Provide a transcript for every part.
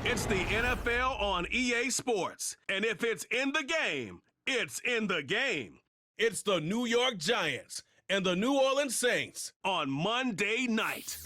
It's the NFL on EA Sports. And if it's in the game, it's in the game. It's the New York Giants and the New Orleans Saints on Monday night.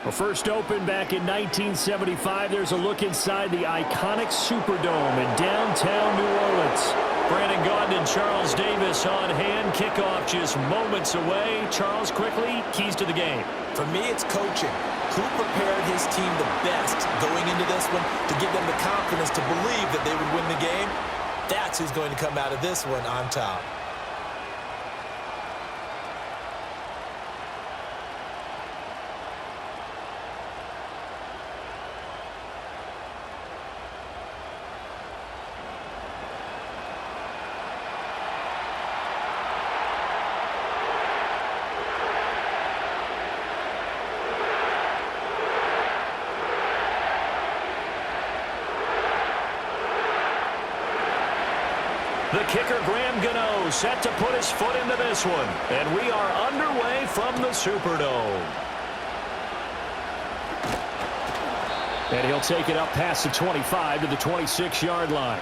Well, first opened back in 1975, there's a look inside the iconic Superdome in downtown New Orleans. Brandon Gaudin and Charles Davis on hand. Kickoff just moments away. Charles, quickly, keys to the game. For me, it's coaching. Who prepared his team the best going into this one to give them the confidence to believe that they would win the game? That's who's going to come out of this one on top. The kicker, Graham Gano, set to put his foot into this one. And we are underway from the Superdome. And he'll take it up past the 25 to the 26-yard line.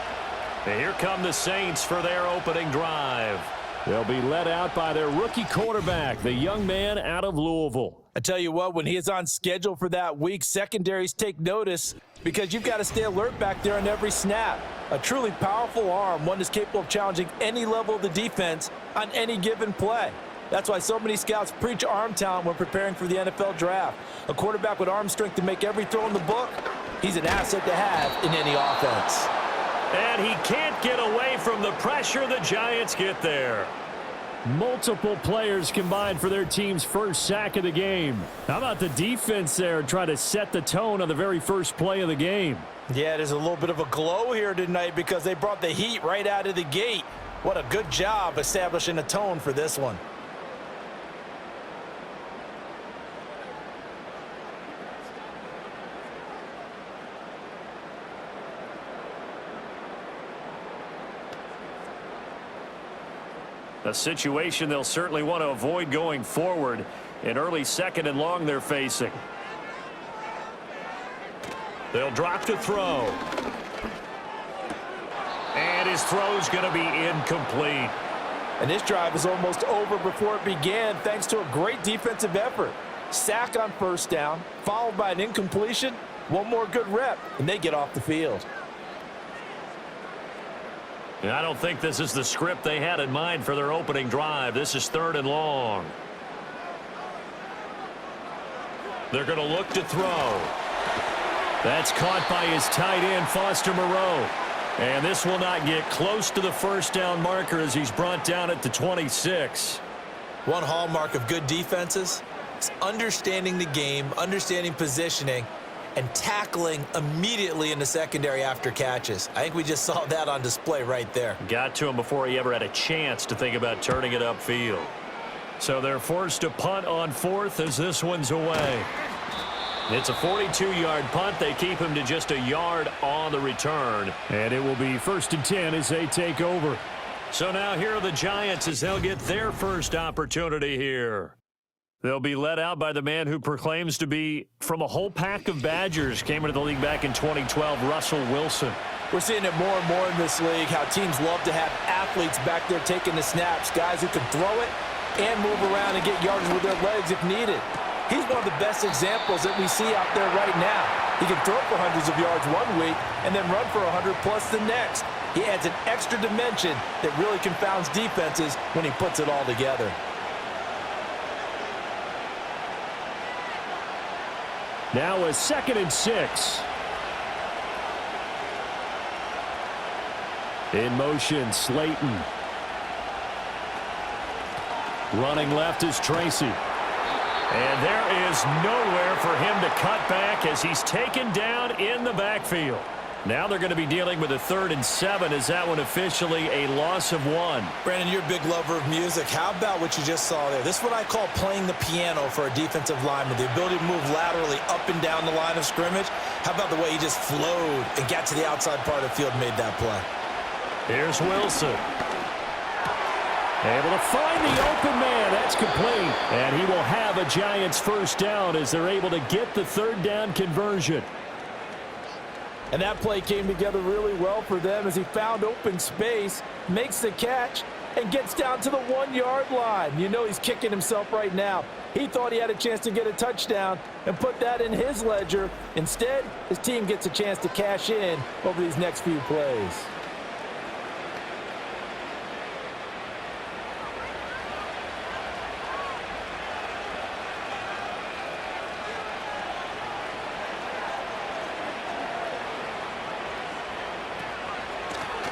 And here come the Saints for their opening drive. They'll be led out by their rookie quarterback, the young man out of Louisville. I tell you what, when he is on schedule for that week, secondaries take notice because you've got to stay alert back there on every snap. A truly powerful arm, one that's capable of challenging any level of the defense on any given play. That's why so many scouts preach arm talent when preparing for the NFL draft. A quarterback with arm strength to make every throw in the book, he's an asset to have in any offense. And he can't get away from the pressure. The Giants get there. Multiple players combined for their team's first sack of the game. How about the defense there trying to set the tone on the very first play of the game? Yeah, there's a little bit of a glow here tonight because they brought the heat right out of the gate. What a good job establishing a tone for this one. A situation they'll certainly want to avoid going forward. An early second and long they're facing. They'll drop to throw. And his throw's going to be incomplete. And this drive is almost over before it began thanks to a great defensive effort. Sack on first down, followed by an incompletion. One more good rep, and they get off the field. And I don't think this is the script they had in mind for their opening drive. This is 3rd and long. They're going to look to throw. That's caught by his tight end, Foster Moreau. And this will not get close to the first down marker as he's brought down at the 26. One hallmark of good defenses is understanding the game, understanding positioning, and tackling immediately in the secondary after catches. I think we just saw that on display right there. Got to him before he ever had a chance to think about turning it upfield. So they're forced to punt on 4th as this one's away. It's a 42-yard punt. They keep him to just a yard on the return. And it will be 1st and 10 as they take over. So now here are the Giants as they'll get their first opportunity here. They'll be led out by the man who proclaims to be from a whole pack of Badgers. Came into the league back in 2012, Russell Wilson. We're seeing it more and more in this league, how teams love to have athletes back there taking the snaps, guys who can throw it and move around and get yards with their legs if needed. He's one of the best examples that we see out there right now. He can throw for hundreds of yards one week and then run for 100+ the next. He adds an extra dimension that really confounds defenses when he puts it all together. Now a 2nd and 6. In motion, Slayton. Running left is Tracy. And there is nowhere for him to cut back as he's taken down in the backfield. Now they're going to be dealing with a 3rd and 7. Is that one officially a loss of 1? Brandon, you're a big lover of music. How about what you just saw there? This is what I call playing the piano for a defensive lineman, the ability to move laterally up and down the line of scrimmage. How about the way he just flowed and got to the outside part of the field and made that play? Here's Wilson. Able to find the open man. That's complete. And he will have a Giants first down as they're able to get the third down conversion. And that play came together really well for them as he found open space, makes the catch, and gets down to the 1-yard line. You know he's kicking himself right now. He thought he had a chance to get a touchdown and put that in his ledger. Instead, his team gets a chance to cash in over these next few plays.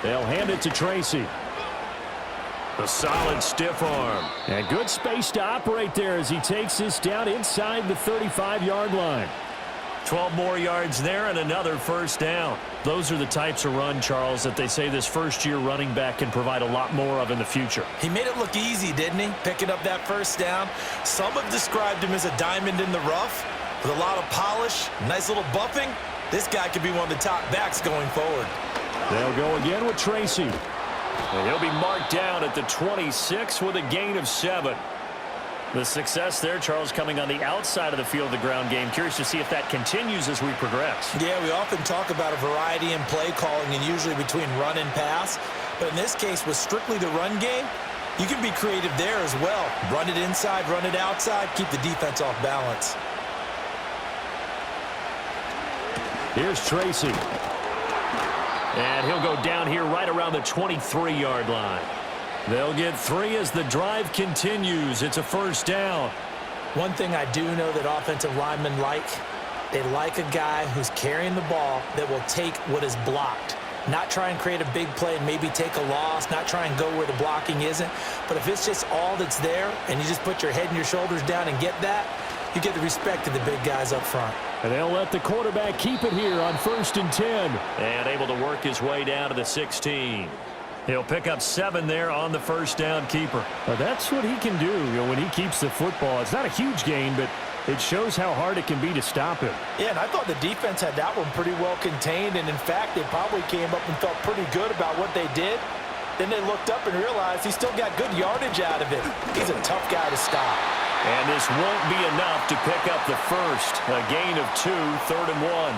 They'll hand it to Tracy. A solid stiff arm. And good space to operate there as he takes this down inside the 35-yard line. 12 more yards there and another first down. Those are the types of run, Charles, that they say this first-year running back can provide a lot more of in the future. He made it look easy, didn't he? Picking up that first down. Some have described him as a diamond in the rough with a lot of polish, nice little buffing. This guy could be one of the top backs going forward. They'll go again with Tracy. And he'll be marked down at the 26 with a gain of 7. The success there, Charles, coming on the outside of the field of the ground game. Curious to see if that continues as we progress. Yeah, we often talk about a variety in play calling and usually between run and pass. But in this case, with strictly the run game, you can be creative there as well. Run it inside, run it outside, keep the defense off balance. Here's Tracy. And he'll go down here right around the 23-yard line. They'll get 3 as the drive continues. It's a first down. One thing I do know that offensive linemen like, they like a guy who's carrying the ball that will take what is blocked. Not try and create a big play and maybe take a loss, not try and go where the blocking isn't. But if it's just all that's there and you just put your head and your shoulders down and get that, you get the respect of the big guys up front. And they'll let the quarterback keep it here on 1st and 10. And able to work his way down to the 16. He'll pick up 7 there on the first down keeper. Well, that's what he can do, when he keeps the football. It's not a huge gain, but it shows how hard it can be to stop him. Yeah, and I thought the defense had that one pretty well contained. And, in fact, they probably came up and felt pretty good about what they did. Then they looked up and realized he still got good yardage out of it. He's a tough guy to stop. And this won't be enough to pick up the first. A gain of 2, 3rd and 1.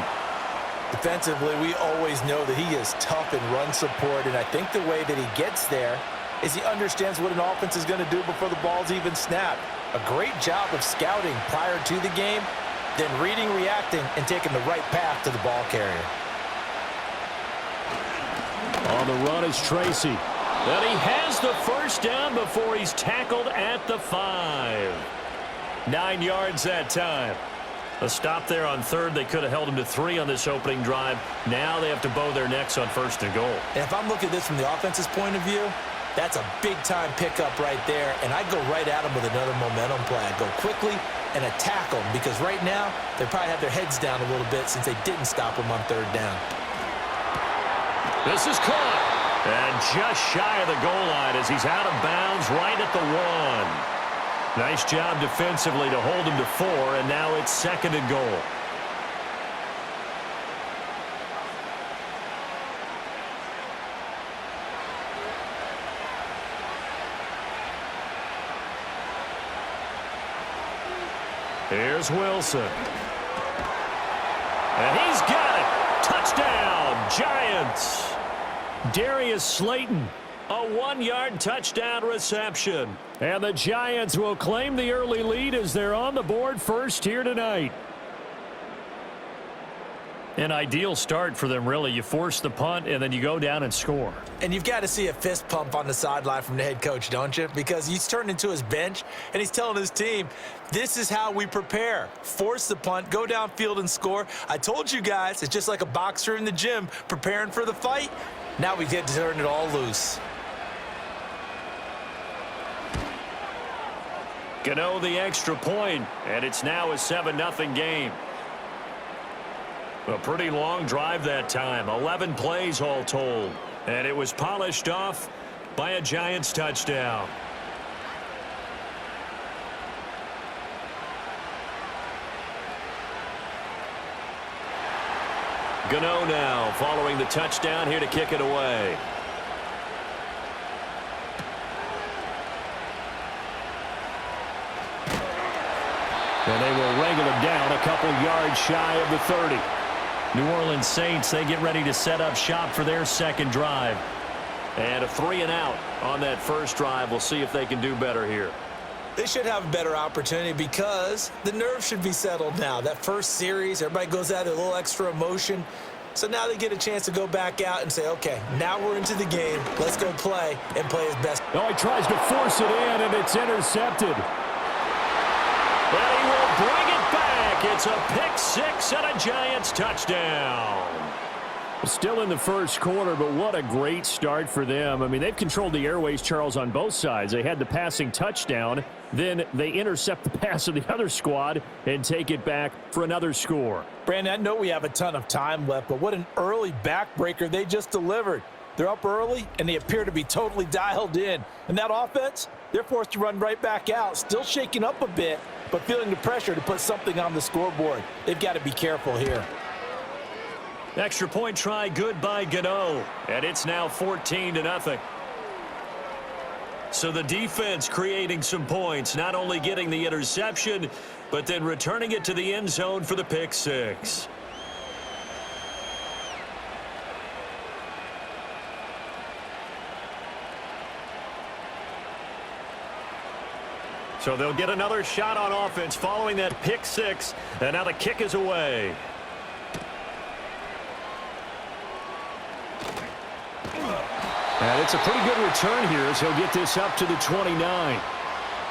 Defensively, we always know that he is tough in run support, and I think the way that he gets there is he understands what an offense is going to do before the ball's even snapped. A great job of scouting prior to the game, then reading, reacting, and taking the right path to the ball carrier. On the run is Tracy. And he has the first down before he's tackled at the 5. 9 yards that time. A stop there on 3rd. They could have held him to 3 on this opening drive. Now they have to bow their necks on 1st and goal. And if I'm looking at this from the offense's point of view, that's a big-time pickup right there. And I'd go right at him with another momentum play. I'd go quickly and attack them because right now they probably have their heads down a little bit since they didn't stop him on 3rd down. This is caught. And just shy of the goal line as he's out of bounds right at the 1. Nice job defensively to hold him to 4, and now it's 2nd and goal. Here's Wilson. And he's got it. Touchdown, Giants. Darius Slayton, a 1-yard touchdown reception. And the Giants will claim the early lead as they're on the board first here tonight. An ideal start for them, really. You force the punt, and then you go down and score. And you've got to see a fist pump on the sideline from the head coach, don't you? Because he's turned into his bench, and he's telling his team, this is how we prepare. Force the punt, go downfield and score. I told you guys, it's just like a boxer in the gym preparing for the fight. Now we get to turn it all loose. Gano the extra point, and it's now a 7-0 game. A pretty long drive that time, 11 plays all told. And it was polished off by a Giants touchdown. Gano now following the touchdown here to kick it away. And they will wrangle him down a couple yards shy of the 30. New Orleans Saints, they get ready to set up shop for their second drive. And a 3-and-out on that first drive. We'll see if they can do better here. They should have a better opportunity because the nerves should be settled now. That first series, everybody goes out with a little extra emotion. So now they get a chance to go back out and say, okay, now we're into the game. Let's go play and play his best. Oh, he tries to force it in, and it's intercepted. And he will bring it back. It's a pick-6 and a Giants touchdown. Still in the first quarter, but what a great start for them. I mean, they've controlled the airways, Charles, on both sides. They had the passing touchdown. Then they intercept the pass of the other squad and take it back for another score. Brandon, I know we have a ton of time left, but what an early backbreaker they just delivered. They're up early, and they appear to be totally dialed in. And that offense, they're forced to run right back out, still shaking up a bit, but feeling the pressure to put something on the scoreboard. They've got to be careful here. Extra point try good by Gano, and it's now 14-0. So the defense creating some points, not only getting the interception, but then returning it to the end zone for the pick-6. So they'll get another shot on offense following that pick-6, and now the kick is away. And it's a pretty good return here as he'll get this up to the 29.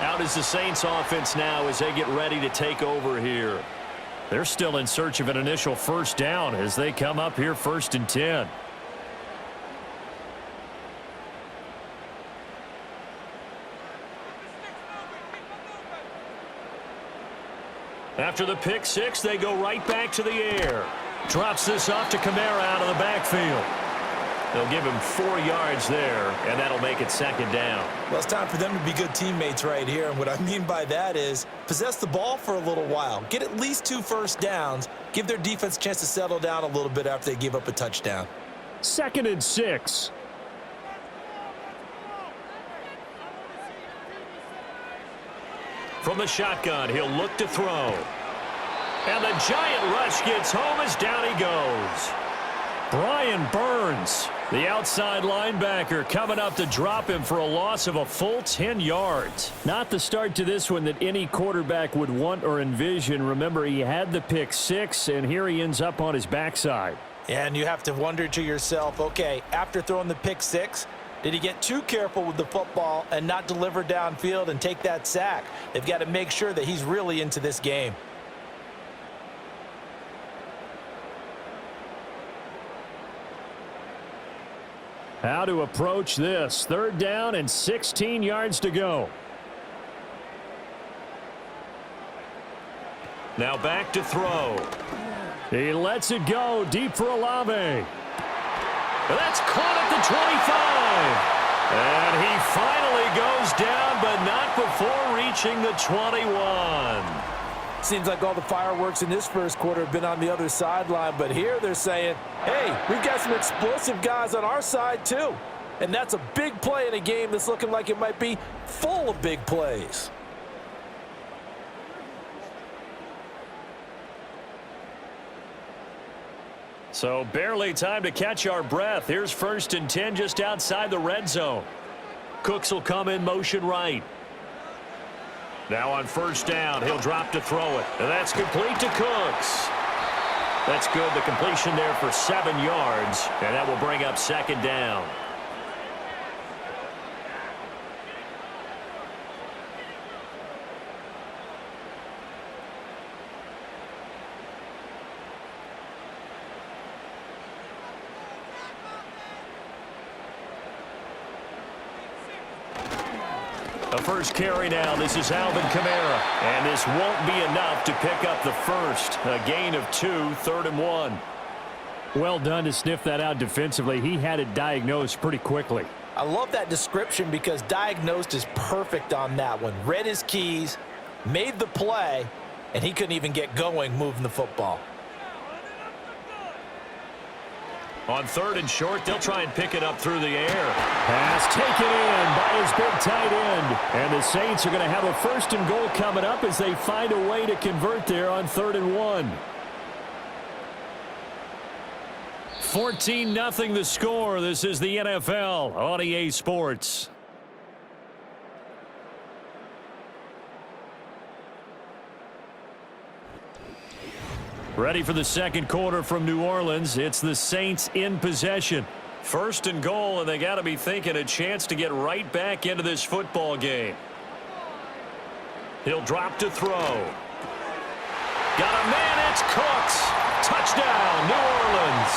Out is the Saints offense now as they get ready to take over here. They're still in search of an initial first down as they come up here 1st and 10. After the pick-6, they go right back to the air. Drops this off to Kamara out of the backfield. They'll give him 4 yards there, and that'll make it 2nd down. Well, it's time for them to be good teammates right here. And what I mean by that is possess the ball for a little while. Get at least 2 first downs. Give their defense a chance to settle down a little bit after they give up a touchdown. 2nd and 6. From the shotgun, he'll look to throw. And the giant rush gets home as down he goes. Brian Burns, the outside linebacker, coming up to drop him for a loss of a full 10 yards. Not the start to this one that any quarterback would want or envision. Remember, he had the pick-6, and here he ends up on his backside. And you have to wonder to yourself, okay, after throwing the pick-6, did he get too careful with the football and not deliver downfield and take that sack? They've got to make sure that he's really into this game. How to approach this. 3rd down and 16 yards to go. Now back to throw. He lets it go deep for Olave. That's caught at the 25. And he finally goes down, but not before reaching the 21. Seems like all the fireworks in this first quarter have been on the other sideline, but here they're saying, hey, we've got some explosive guys on our side too. And that's a big play in a game that's looking like it might be full of big plays. So barely time to catch our breath. Here's 1st and 10 just outside the red zone. Cooks will come in motion right. Now on 1st down, he'll drop to throw it. And that's complete to Cooks. That's good. The completion there for 7 yards. And that will bring up 2nd down. A first carry now. This is Alvin Kamara. And this won't be enough to pick up the first. A gain of 2, 3rd and 1. Well done to sniff that out defensively. He had it diagnosed pretty quickly. I love that description because diagnosed is perfect on that one. Read his keys, made the play, and he couldn't even get going moving the football. On 3rd and short, they'll try and pick it up through the air. Pass taken in by his big tight end. And the Saints are going to have a 1st and goal coming up as they find a way to convert there on 3rd and 1. 14-0 the score. This is the NFL on EA Sports. Ready for the second quarter from New Orleans. It's the Saints in possession. 1st and goal, and they got to be thinking a chance to get right back into this football game. He'll drop to throw. Got a man, it's Cooks. Touchdown, New Orleans.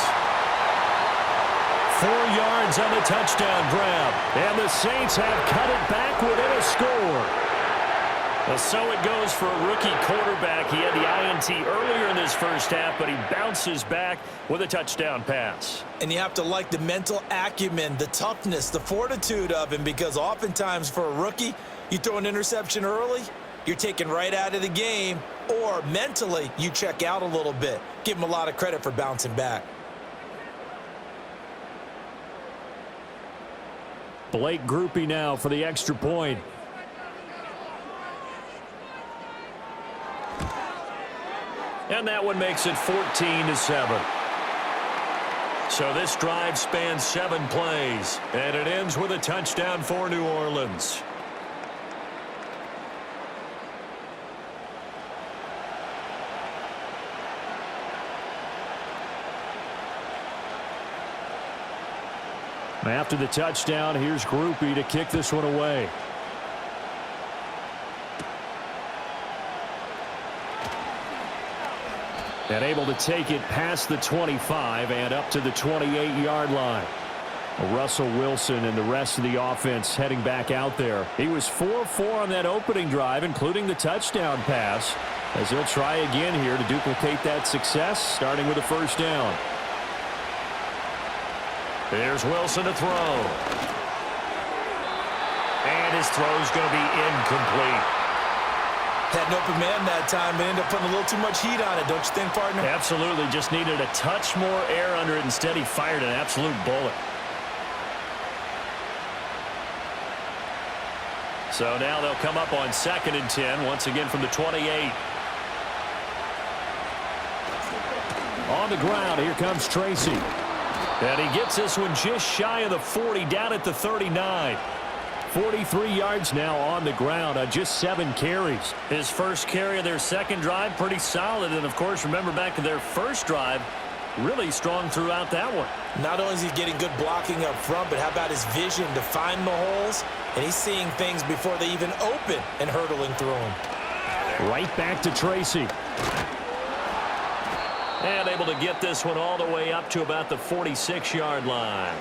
4 yards on the touchdown grab. And the Saints have cut it back within a score. Well, so it goes for a rookie quarterback. He had the INT earlier in this first half, but he bounces back with a touchdown pass. And you have to like the mental acumen, the toughness, the fortitude of him, because oftentimes for a rookie, you throw an interception early, you're taken right out of the game, or mentally you check out a little bit. Give him a lot of credit for bouncing back. Blake Groupie now for the extra point. And that one makes it 14-7. So this drive spans 7 plays, and it ends with a touchdown for New Orleans. After the touchdown, here's Groupie to kick this one away. And able to take it past the 25 and up to the 28-yard line. Russell Wilson and the rest of the offense heading back out there. He was 4-4 on that opening drive, including the touchdown pass, as he'll try again here to duplicate that success, starting with a 1st down. There's Wilson to throw. And his throw's going to be incomplete. Had an open man that time, but ended up putting a little too much heat on it, don't you think, partner? Absolutely. Just needed a touch more air under it. Instead, he fired an absolute bullet. So now they'll come up on 2nd and 10, once again from the 28. On the ground, here comes Tracy. And he gets this one just shy of the 40, down at the 39. 43 yards now on the ground on just 7 carries. His first carry of their second drive, pretty solid. And, of course, remember back to their first drive, really strong throughout that one. Not only is he getting good blocking up front, but how about his vision to find the holes? And he's seeing things before they even open and hurdling through them. Right back to Tracy. And able to get this one all the way up to about the 46-yard line.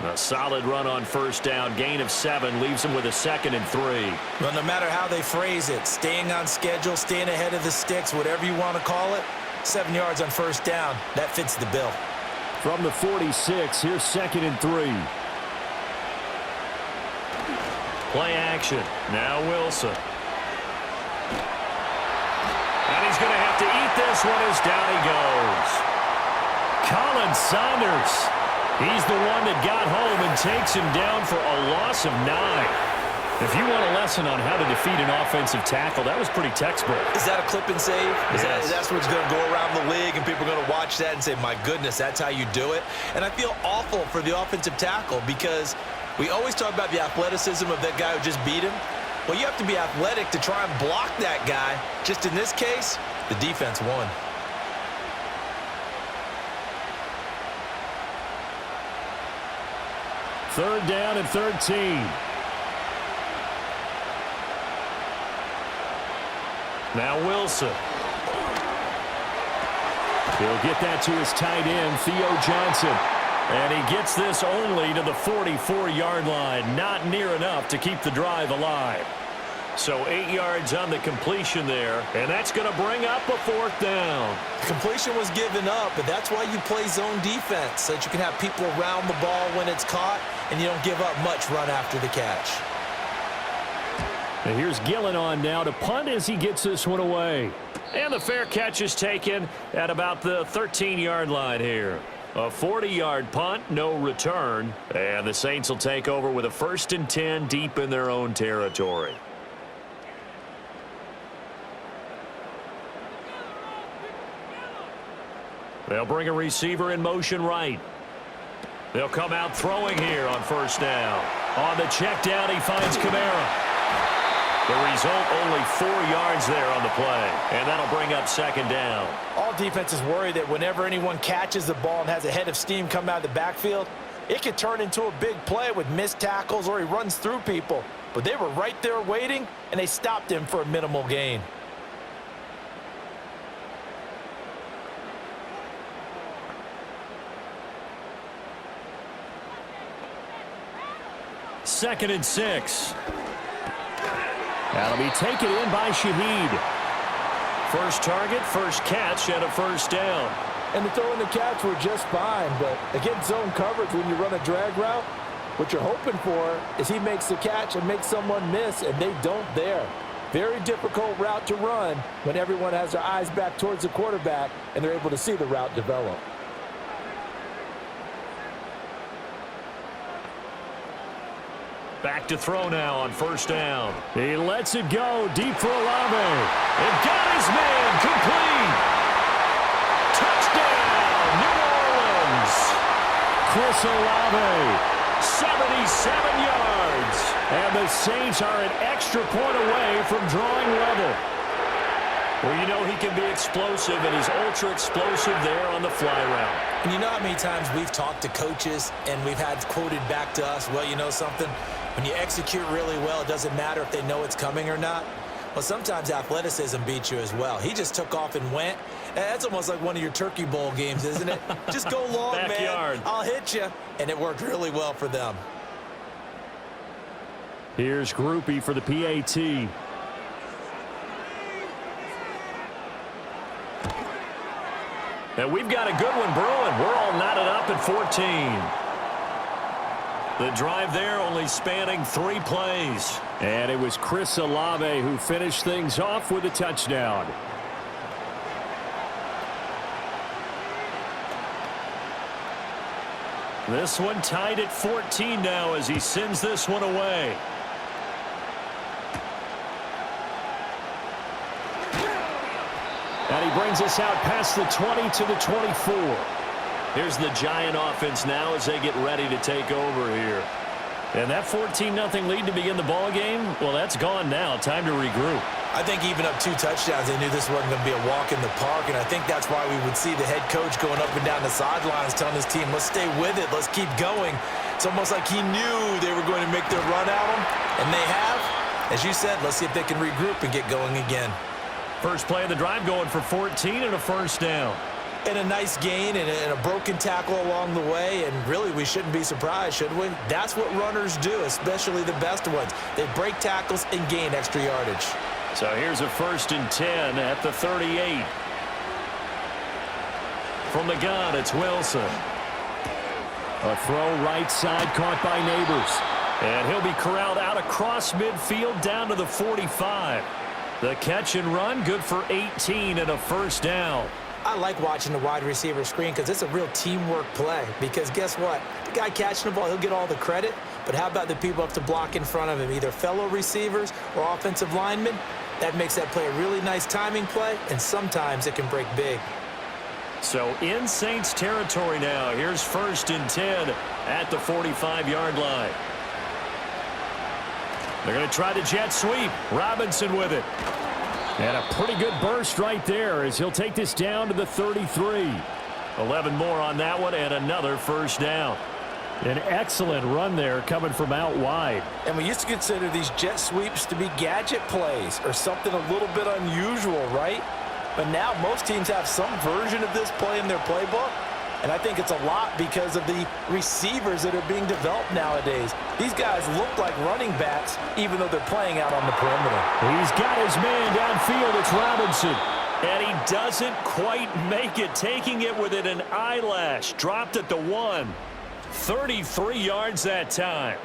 A solid run on 1st down, gain of 7, leaves him with a 2nd and 3. Well, no matter how they phrase it, staying on schedule, staying ahead of the sticks, whatever you want to call it, 7 yards on 1st down, that fits the bill. From the 46, here's 2nd and 3. Play action. Now Wilson. And he's going to have to eat this one as down he goes. Colin Saunders. He's the one that got home and takes him down for a loss of 9. If you want a lesson on how to defeat an offensive tackle, that was pretty textbook. Is that a clip and save? Yes. That's what's going to go around the league, and people are going to watch that and say, my goodness, that's how you do it. And I feel awful for the offensive tackle because we always talk about the athleticism of that guy who just beat him. Well, you have to be athletic to try and block that guy. Just in this case, the defense won. Third down and 13. Now Wilson. He'll get that to his tight end, Theo Johnson. And he gets this only to the 44-yard line. Not near enough to keep the drive alive. So 8 yards on the completion there, and that's going to bring up a 4th down. Completion was given up, but that's why you play zone defense, so that you can have people around the ball when it's caught, and you don't give up much run after the catch. And here's Gillen on now to punt as he gets this one away. And the fair catch is taken at about the 13-yard line here. A 40-yard punt, no return. And the Saints will take over with a 1st and 10 deep in their own territory. They'll bring a receiver in motion right. They'll come out throwing here on 1st down. On the check down, he finds Kamara. The result, only 4 yards there on the play. And that'll bring up 2nd down. All defenses worry that whenever anyone catches the ball and has a head of steam come out of the backfield, it could turn into a big play with missed tackles or he runs through people. But they were right there waiting, and they stopped him for a minimal gain. Second and 6. That'll be taken in by Shaheed. First target, first catch, and a 1st down. And the throw and the catch were just fine, but against zone coverage when you run a drag route, what you're hoping for is he makes the catch and makes someone miss, and they don't there. Very difficult route to run when everyone has their eyes back towards the quarterback and they're able to see the route develop. Back to throw now on 1st down. He lets it go deep for Olave. It got his man complete. Touchdown, New Orleans. Chris Olave, 77 yards. And the Saints are an extra point away from drawing level. Well, you know he can be explosive, and he's ultra-explosive there on the fly route. And you know how many times we've talked to coaches and we've had quoted back to us, well, you know something? When you execute really well, it doesn't matter if they know it's coming or not. Well, sometimes athleticism beats you as well. He just took off and went. That's almost like one of your Turkey Bowl games, isn't it? Just go long, Backyard. man. I'll hit you. And it worked really well for them. Here's Groupie for the PAT. And we've got a good one brewing. We're all knotted up at 14. The drive there only spanning 3 plays. And it was Chris Olave who finished things off with a touchdown. This one tied at 14 now as he sends this one away. And he brings us out past the 20 to the 24. Here's the Giant offense now as they get ready to take over here. And that 14-0 lead to begin the ball game, well, that's gone now. Time to regroup. I think even up 2 touchdowns, they knew this wasn't going to be a walk in the park, and I think that's why we would see the head coach going up and down the sidelines telling his team, let's stay with it, let's keep going. It's almost like he knew they were going to make their run at him, and they have. As you said, let's see if they can regroup and get going again. First play of the drive going for 14 and a 1st down. And a nice gain and a broken tackle along the way, and really we shouldn't be surprised, should we? That's what runners do, especially the best ones. They break tackles and gain extra yardage. So here's a 1st and 10 at the 38. From the gun, it's Wilson. A throw right side caught by Neighbors. And he'll be corralled out across midfield down to the 45. The catch and run, good for 18 and a 1st down. I like watching the wide receiver screen because it's a real teamwork play. Because guess what? The guy catching the ball, he'll get all the credit. But how about the people up to block in front of him, either fellow receivers or offensive linemen? That makes that play a really nice timing play, and sometimes it can break big. So in Saints territory now. Here's 1st and 10 at the 45-yard line. They're going to try the jet sweep. Robinson with it. And a pretty good burst right there as he'll take this down to the 33. 11 more on that one and another 1st down. An excellent run there coming from out wide. And we used to consider these jet sweeps to be gadget plays or something a little bit unusual, right? But now most teams have some version of this play in their playbook. And I think it's a lot because of the receivers that are being developed nowadays. These guys look like running backs even though they're playing out on the perimeter. He's got his man downfield. It's Robinson. And he doesn't quite make it, taking it within an eyelash. Dropped at the 1. 33 yards that time.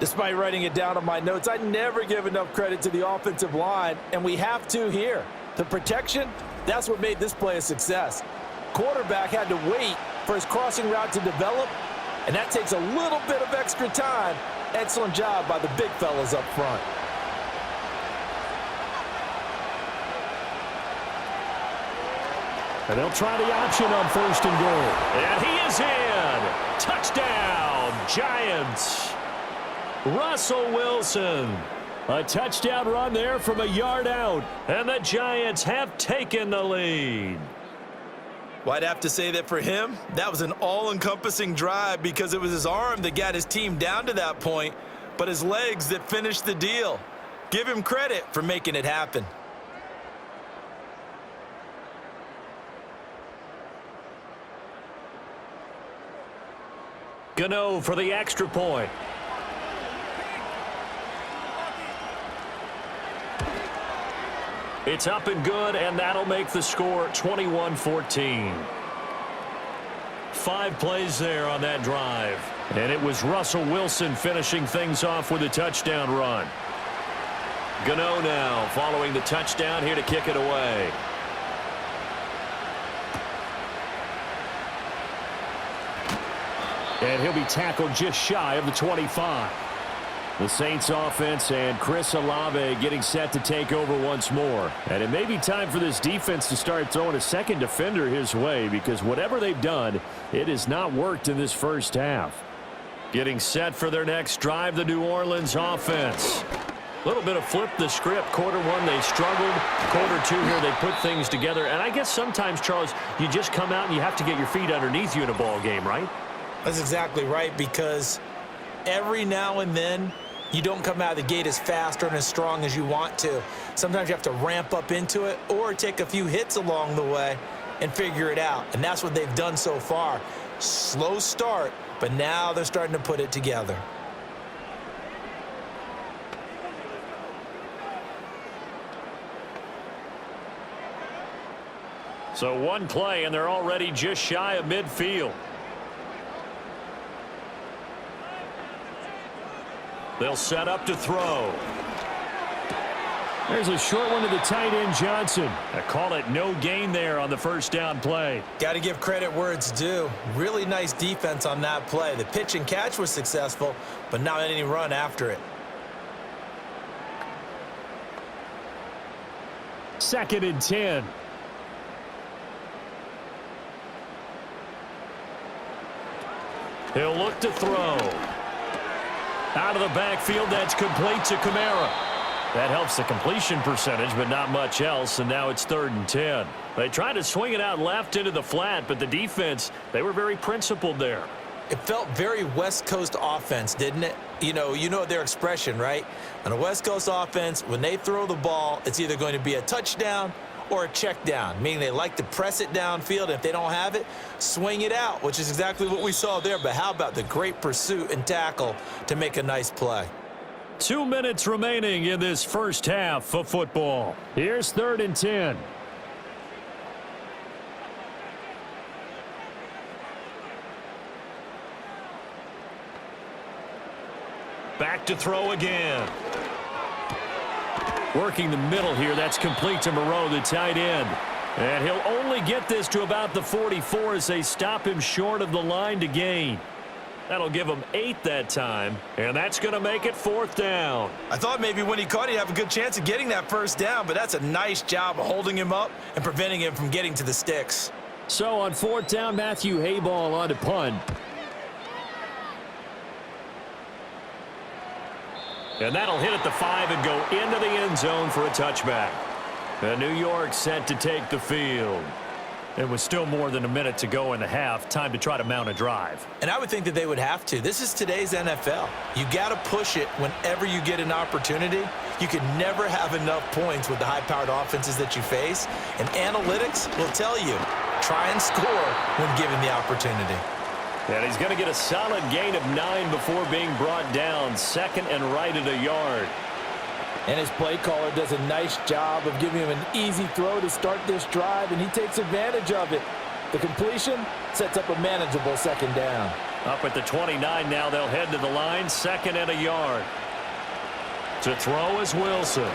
Despite writing it down on my notes, I never give enough credit to the offensive line, and we have to here. The protection, that's what made this play a success. Quarterback had to wait for his crossing route to develop, and that takes a little bit of extra time. Excellent job by the big fellas up front. And they'll try the option on 1st and goal. And he is in. Touchdown, Giants. Russell Wilson. A touchdown run there from a yard out. And the Giants have taken the lead. Well, I'd have to say that for him, that was an all-encompassing drive because it was his arm that got his team down to that point, but his legs that finished the deal. Give him credit for making it happen. Gano for the extra point. It's up and good, and that'll make the score 21-14. 5 plays there on that drive. And it was Russell Wilson finishing things off with a touchdown run. Gano now following the touchdown here to kick it away. And he'll be tackled just shy of the 25. The Saints offense and Chris Olave getting set to take over once more. And it may be time for this defense to start throwing a second defender his way, because whatever they've done, it has not worked in this first half. Getting set for their next drive, the New Orleans offense. A little bit of flip the script. Quarter 1, they struggled. Quarter 2 here, they put things together. And I guess sometimes, Charles, you just come out and you have to get your feet underneath you in a ball game, right? That's exactly right, because every now and then you don't come out of the gate as fast or as strong as you want to. Sometimes you have to ramp up into it or take a few hits along the way and figure it out. And that's what they've done so far. Slow start, but now they're starting to put it together. So one play, and they're already just shy of midfield. They'll set up to throw. There's a short one to the tight end, Johnson. I call it no gain there on the first down play. Got to give credit where it's due. Really nice defense on that play. The pitch and catch was successful, but not any run after it. 2nd and 10. He'll look to throw. Out of the backfield, that's complete to Kamara. That helps the completion percentage, but not much else, and now it's 3rd and 10. They tried to swing it out left into the flat, but the defense, they were very principled there. It felt very West Coast offense, didn't it? You know their expression, right? On a West Coast offense, when they throw the ball, it's either going to be a touchdown or a check down, meaning they like to press it downfield, and if they don't have it, swing it out, which is exactly what we saw there. But how about the great pursuit and tackle to make a nice play? 2 minutes remaining in this first half of football. Here's 3rd and 10. Back to throw again. Working the middle here, that's complete to Moreau, the tight end. And he'll only get this to about the 44 as they stop him short of the line to gain. That'll give him 8 that time, and that's going to make it 4th down. I thought maybe when he caught, he'd have a good chance of getting that first down, but that's a nice job of holding him up and preventing him from getting to the sticks. So on 4th down, Matthew Hayball on to punt. And that'll hit at the 5 and go into the end zone for a touchback. And New York set to take the field. It was still more than a minute to go in the half. Time to try to mount a drive. And I would think that they would have to. This is today's NFL. You got to push it whenever you get an opportunity. You can never have enough points with the high-powered offenses that you face. And analytics will tell you, try and score when given the opportunity. And he's going to get a solid gain of 9 before being brought down. 2nd and right at a yard. And his play caller does a nice job of giving him an easy throw to start this drive, and he takes advantage of it. The completion sets up a manageable 2nd down. Up at the 29 now, they'll head to the line. 2nd and a yard. To throw is Wilson.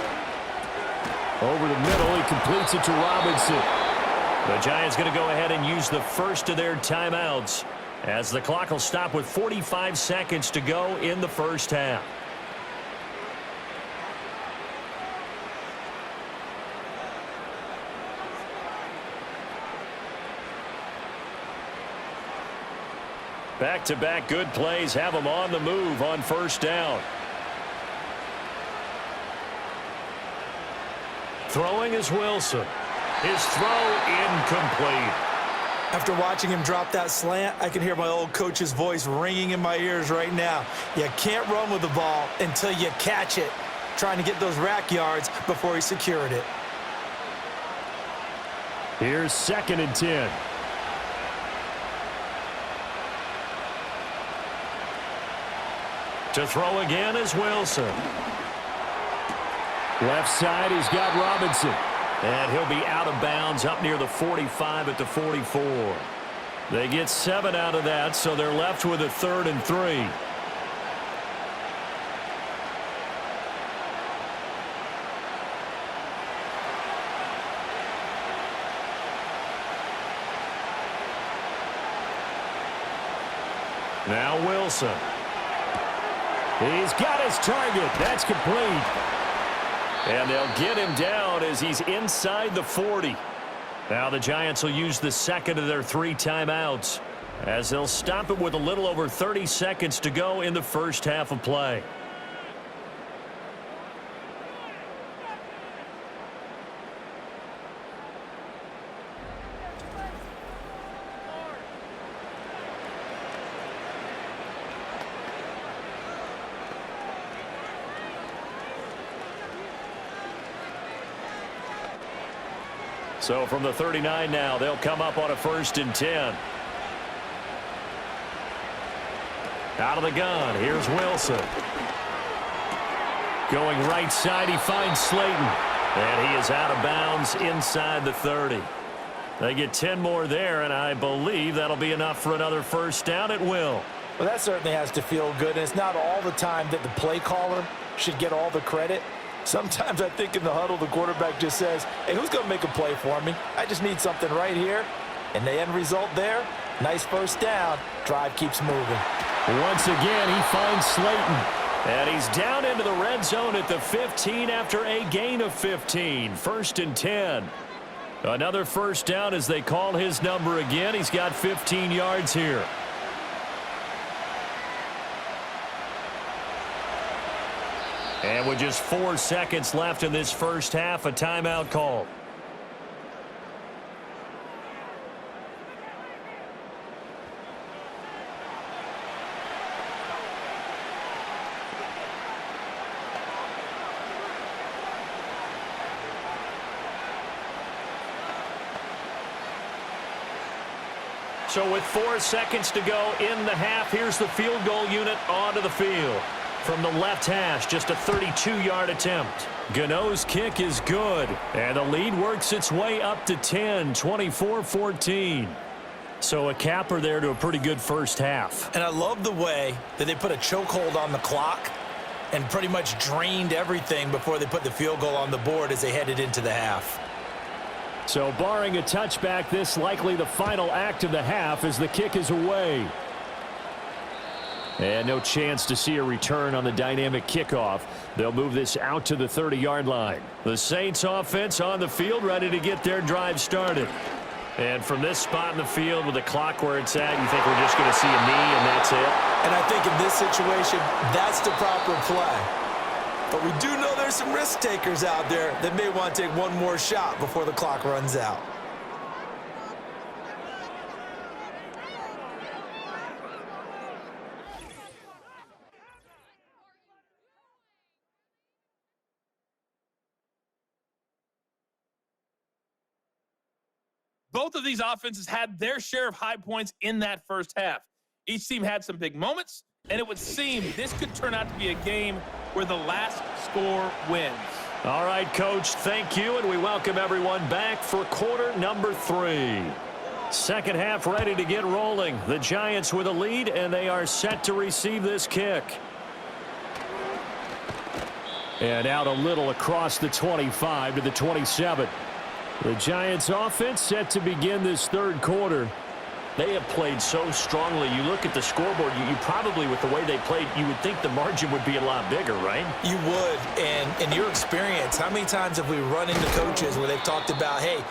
Over the middle, he completes it to Robinson. The Giants going to go ahead and use the first of their timeouts as the clock will stop with 45 seconds to go in the first half. Back-to-back good plays have them on the move on first down. Throwing is Wilson. His throw incomplete. After watching him drop that slant, I can hear my old coach's voice ringing in my ears right now. You can't run with the ball until you catch it. Trying to get those rack yards before he secured it. Here's 2nd and 10. To throw again is Wilson. Left side, he's got Robinson. And he'll be out of bounds up near the 45 at the 44. They get 7 out of that, so they're left with a 3rd and 3. Now Wilson. He's got his target. That's complete. And they'll get him down as he's inside the 40. Now the Giants will use the 2nd of their 3 timeouts as they'll stop it with a little over 30 seconds to go in the first half of play. So from the 39 now, they'll come up on a 1st and 10. Out of the gun, here's Wilson. Going right side, he finds Slayton. And he is out of bounds inside the 30. They get 10 more there, and I believe that'll be enough for another first down at will. Well, that certainly has to feel good, and it's not all the time that the play caller should get all the credit. Sometimes I think in the huddle, the quarterback just says, hey, who's going to make a play for me? I just need something right here. And the end result there, nice first down. Drive keeps moving. Once again, he finds Slayton. And he's down into the red zone at the 15 after a gain of 15. 1st and 10. Another first down as they call his number again. He's got 15 yards here. And with just 4 seconds left in this first half, a timeout call. So with 4 seconds to go in the half, here's the field goal unit onto the field. From the left hash, just a 32-yard attempt. Gano's kick is good, and the lead works its way up to 10, 24-14. So a capper there to a pretty good first half. And I love the way that they put a chokehold on the clock and pretty much drained everything before they put the field goal on the board as they headed into the half. So barring a touchback, this likely the final act of the half as the kick is away. And no chance to see a return on the dynamic kickoff. They'll move this out to the 30-yard line. The Saints offense on the field, ready to get their drive started. And from this spot in the field with the clock where it's at, you think we're just going to see a knee and that's it? And I think in this situation, that's the proper play. But we do know there's some risk takers out there that may want to take one more shot before the clock runs out. Both of these offenses had their share of high points in that first half. Each team had some big moments, and it would seem this could turn out to be a game where the last score wins. All right, Coach, thank you, and we welcome everyone back for quarter number 3. Second half ready to get rolling. The Giants with a lead, and they are set to receive this kick. And out a little across the 25 to the 27. The Giants offense set to begin this third quarter. They have played so strongly. You look at the scoreboard, you probably, with the way they played, you would think the margin would be a lot bigger, right? You would. And in your experience, how many times have we run into coaches where they've talked about, hey,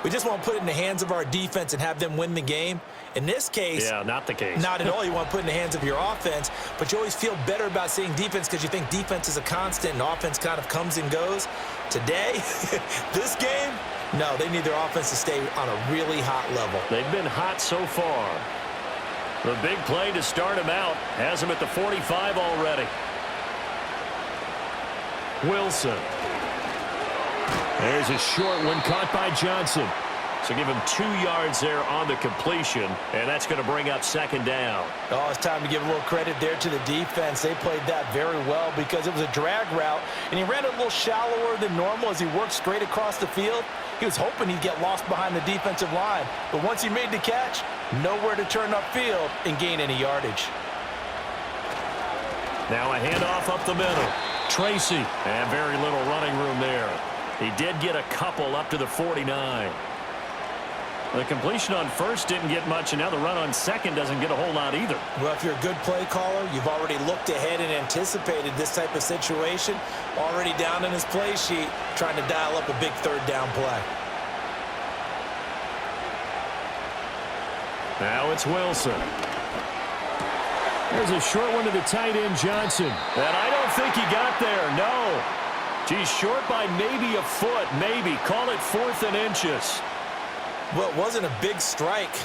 we just want to put it in the hands of our defense and have them win the game? In this case, yeah, not the case. Not at all. You want to put it in the hands of your offense, but you always feel better about seeing defense because you think defense is a constant and offense kind of comes and goes. Today, this game, no, they need their offense to stay on a really hot level. They've been hot so far. The big play to start him out has him at the 45 already. Wilson. There's a short one caught by Johnson. So give him 2 yards there on the completion, and that's going to bring up second down. Oh, it's time to give a little credit there to the defense. They played that very well because it was a drag route, and he ran a little shallower than normal as he worked straight across the field. He was hoping he'd get lost behind the defensive line, but once he made the catch, nowhere to turn upfield and gain any yardage. Now a handoff up the middle. Tracy, and very little running room there. He did get a couple up to the 49. The completion on first didn't get much, and now the run on second doesn't get a whole lot either. Well, if you're a good play caller, you've already looked ahead and anticipated this type of situation. Already down in his play sheet, trying to dial up a big third down play. Now it's Wilson. There's a short one to the tight end, Johnson. And I don't think he got there, no. Geez, short by maybe a foot, maybe. Call it 4th and inches. Well, it wasn't a big strike,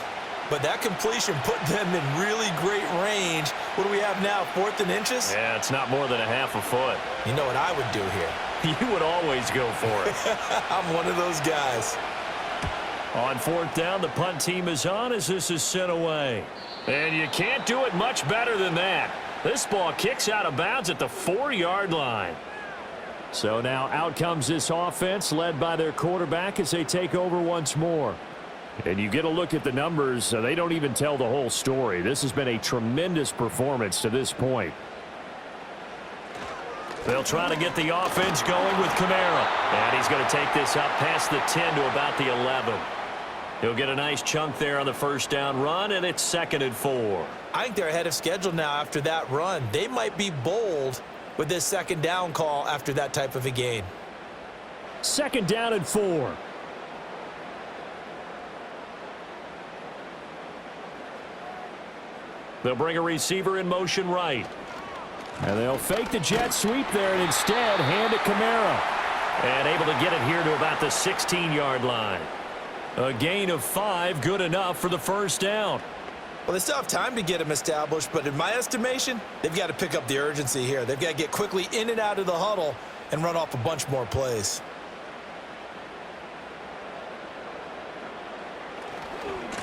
but that completion put them in really great range. What do we have now, 4th and inches? Yeah, it's not more than a half a foot. You know what I would do here? You would always go for it. I'm one of those guys. On 4th down, the punt team is on as this is sent away. And you can't do it much better than that. This ball kicks out of bounds at the 4-yard line. So now out comes this offense led by their quarterback as they take over once more. And you get a look at the numbers, they don't even tell the whole story. This has been a tremendous performance to this point. They'll try to get the offense going with Kamara. And he's going to take this up past the 10 to about the 11. He'll get a nice chunk there on the first down run, and it's 2nd and 4. I think they're ahead of schedule now after that run. They might be bold with this second down call after that type of a gain. 2nd down and 4. They'll bring a receiver in motion right. And they'll fake the jet sweep there and instead hand it Kamara. And able to get it here to about the 16-yard line. A gain of 5, good enough for the first down. Well, they still have time to get him established, but in my estimation, they've got to pick up the urgency here. They've got to get quickly in and out of the huddle and run off a bunch more plays.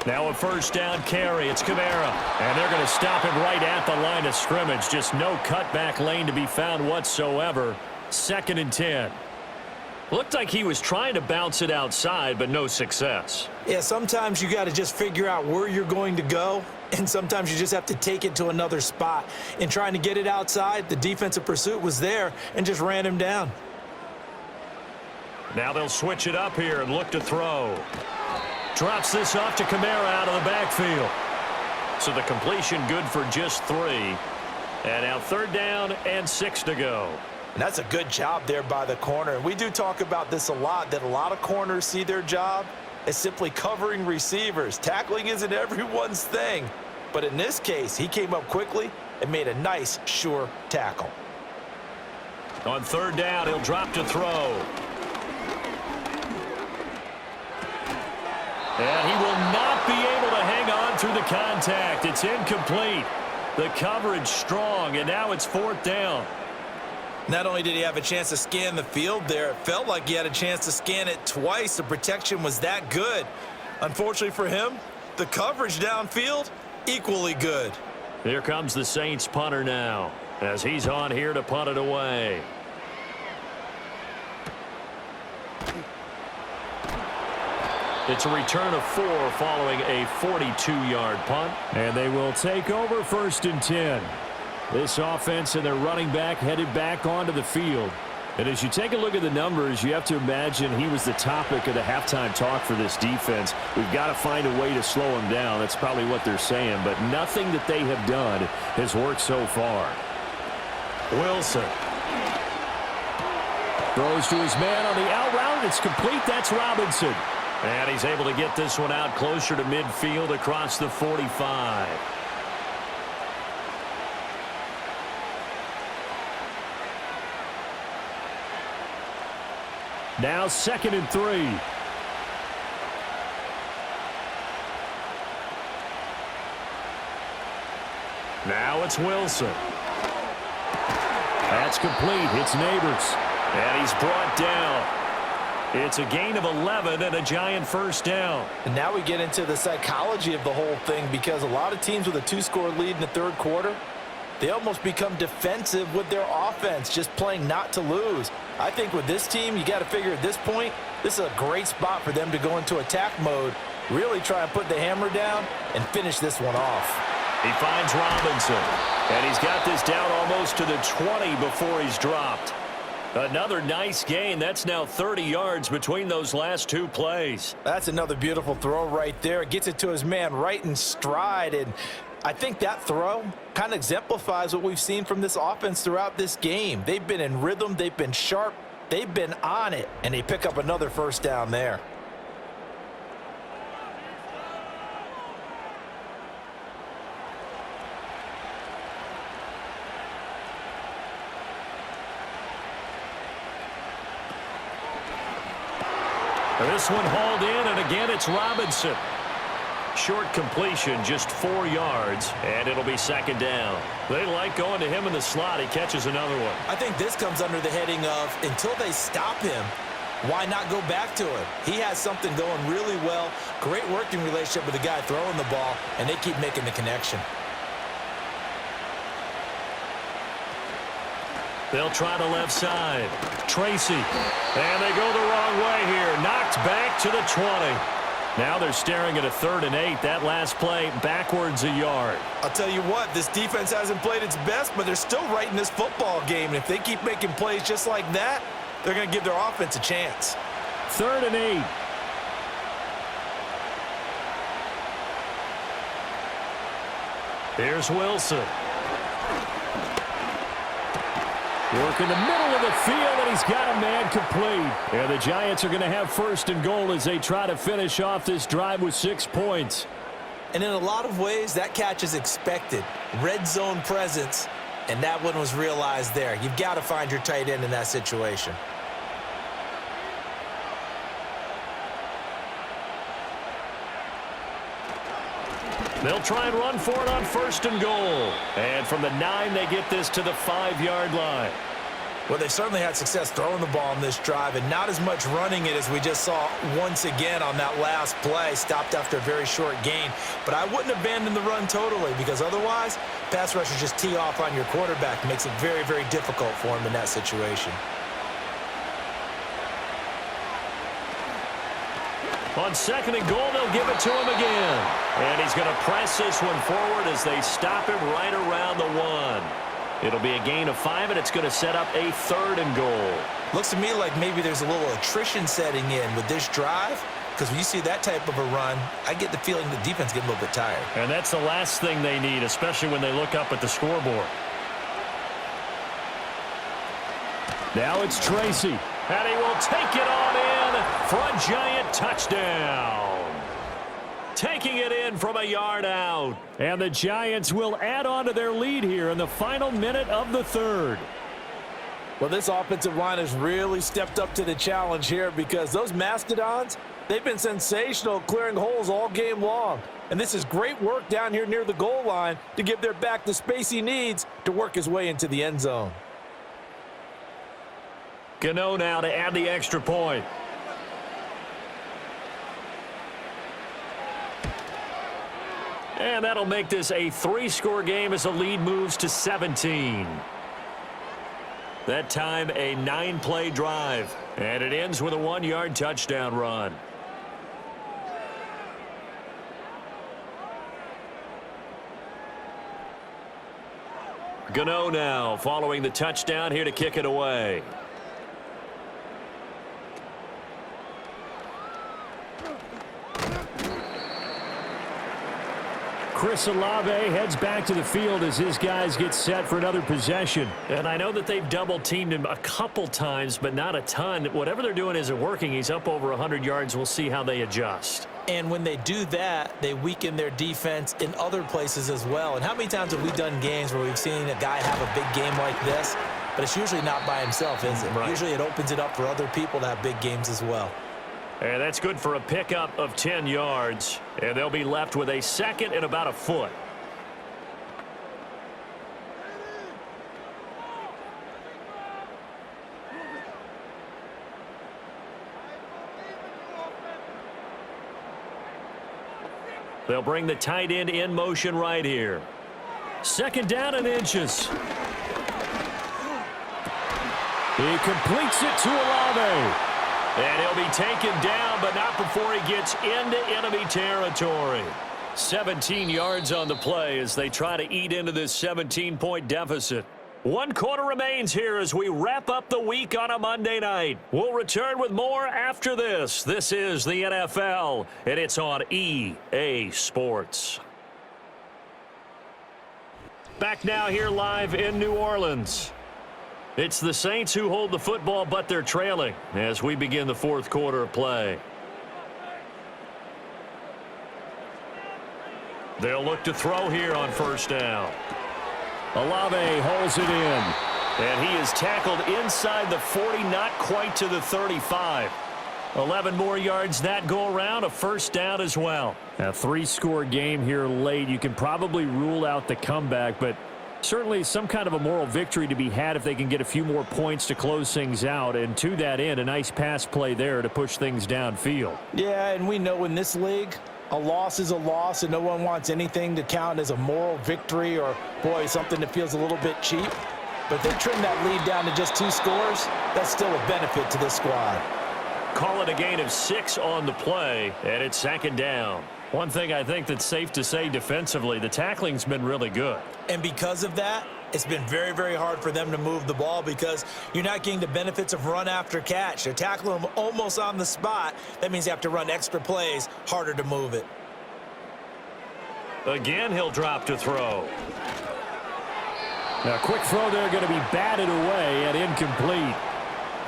Now a first down carry. It's Kamara. And they're going to stop him right at the line of scrimmage. Just no cutback lane to be found whatsoever. 2nd and 10. Looked like he was trying to bounce it outside, but no success. Yeah, sometimes you got to just figure out where you're going to go, and sometimes you just have to take it to another spot. In trying to get it outside, the defensive pursuit was there and just ran him down. Now they'll switch it up here and look to throw. Drops this off to Kamara out of the backfield. So the completion good for just 3. And now 3rd down and 6 to go. And that's a good job there by the corner. And we do talk about this a lot, that a lot of corners see their job as simply covering receivers. Tackling isn't everyone's thing. But in this case, he came up quickly and made a nice, sure tackle. On 3rd down, he'll drop to throw. And he will not be able to hang on through the contact. It's incomplete. The coverage strong, and now it's 4th down. Not only did he have a chance to scan the field there, it felt like he had a chance to scan it twice. The protection was that good. Unfortunately for him, the coverage downfield, equally good. Here comes the Saints punter now, as he's on here to punt it away. It's a return of 4 following a 42-yard punt. And they will take over 1st and 10. This offense and their running back headed back onto the field. And as you take a look at the numbers, you have to imagine he was the topic of the halftime talk for this defense. We've got to find a way to slow him down. That's probably what they're saying. But nothing that they have done has worked so far. Wilson throws to his man on the out route. It's complete. That's Robinson. And he's able to get this one out closer to midfield across the 45. Now 2nd and 3. Now it's Wilson. That's complete. It's Neighbors. And he's brought down. It's a gain of 11 and a Giant first down. And now we get into the psychology of the whole thing, because a lot of teams with a 2-score lead in the third quarter, they almost become defensive with their offense, just playing not to lose. I think with this team, you got to figure at this point, this is a great spot for them to go into attack mode, really try and put the hammer down and finish this one off. He finds Robinson, and he's got this down almost to the 20 before he's dropped. Another nice gain. That's now 30 yards between those last two plays. That's another beautiful throw right there. Gets it to his man right in stride, and I think that throw kind of exemplifies what we've seen from this offense throughout this game. They've been in rhythm, they've been sharp, they've been on it, and they pick up another first down there. This one hauled in, and again it's Robinson. Short completion, just 4 yards, and it'll be 2nd down. They like going to him in the slot. He catches another one. I think this comes under the heading of, until they stop him, why not go back to him? He has something going really well, great working relationship with the guy throwing the ball, and they keep making the connection. They'll try the left side. Tracy. And they go the wrong way here. Knocked back to the 20. Now they're staring at a 3rd and 8. That last play backwards a yard. I'll tell you what, this defense hasn't played its best, but they're still right in this football game. And if they keep making plays just like that, they're going to give their offense a chance. 3rd and 8. Here's Wilson. Working the middle of the field, and he's got a man complete. And the Giants are going to have 1st and goal as they try to finish off this drive with 6 points. And in a lot of ways, that catch is expected. Red zone presence, and that one was realized there. You've got to find your tight end in that situation. They'll try and run for it on 1st and goal. And from the 9, they get this to the 5-yard line. Well, they certainly had success throwing the ball on this drive, and not as much running it as we just saw once again on that last play. Stopped after a very short gain. But I wouldn't abandon the run totally, because otherwise, pass rushers just tee off on your quarterback. Makes it very, very difficult for him in that situation. On 2nd and goal, they'll give it to him again. And he's going to press this one forward as they stop him right around the 1. It'll be a gain of 5, and it's going to set up a 3rd and goal. Looks to me like maybe there's a little attrition setting in with this drive, because when you see that type of a run, I get the feeling the defense gets a little bit tired. And that's the last thing they need, especially when they look up at the scoreboard. Now it's Tracy. And he will take it on in for a Giant touchdown. Taking it in from a yard out. And the Giants will add on to their lead here in the final minute of the 3rd. Well, this offensive line has really stepped up to the challenge here, because those Mastodons, they've been sensational clearing holes all game long. And this is great work down here near the goal line to give their back the space he needs to work his way into the end zone. Gano now to add the extra point. And that'll make this a 3-score game as the lead moves to 17. That time a 9-play drive. And it ends with a 1-yard touchdown run. Gano now following the touchdown here to kick it away. Chris Olave heads back to the field as his guys get set for another possession. And I know that they've double-teamed him a couple times, but not a ton. Whatever they're doing isn't working. He's up over 100 yards. We'll see how they adjust. And when they do that, they weaken their defense in other places as well. And how many times have we done games where we've seen a guy have a big game like this, but it's usually not by himself, is it? Right. Usually it opens it up for other people to have big games as well. And that's good for a pickup of 10 yards. And they'll be left with a second and about a foot. They'll bring the tight end in motion right here. Second down and inches. He completes it to Olave. And he'll be taken down, but not before he gets into enemy territory. 17 yards on the play as they try to eat into this 17-point deficit. 1 quarter remains here as we wrap up the week on a Monday night. We'll return with more after this. This is the NFL, and it's on EA Sports. Back now here live in New Orleans. It's the Saints who hold the football, but they're trailing as we begin the fourth quarter of play. They'll look to throw here on first down. Olave holds it in, and he is tackled inside the 40, not quite to the 35. 11 more yards that go around, a first down as well. A 3-score game here late. You can probably rule out the comeback, but certainly some kind of a moral victory to be had if they can get a few more points to close things out. And to that end, a nice pass play there to push things downfield. Yeah, and we know in this league, a loss is a loss, and no one wants anything to count as a moral victory or, boy, something that feels a little bit cheap. But if they trim that lead down to just 2 scores, that's still a benefit to this squad. Call it a gain of 6 on the play, and it's second down. One thing I think that's safe to say defensively, the tackling's been really good. And because of that, it's been very, very hard for them to move the ball because you're not getting the benefits of run after catch. They're tackling them almost on the spot. That means they have to run extra plays, harder to move it. Again, he'll drop to throw. Now, quick throw there going to be batted away and incomplete.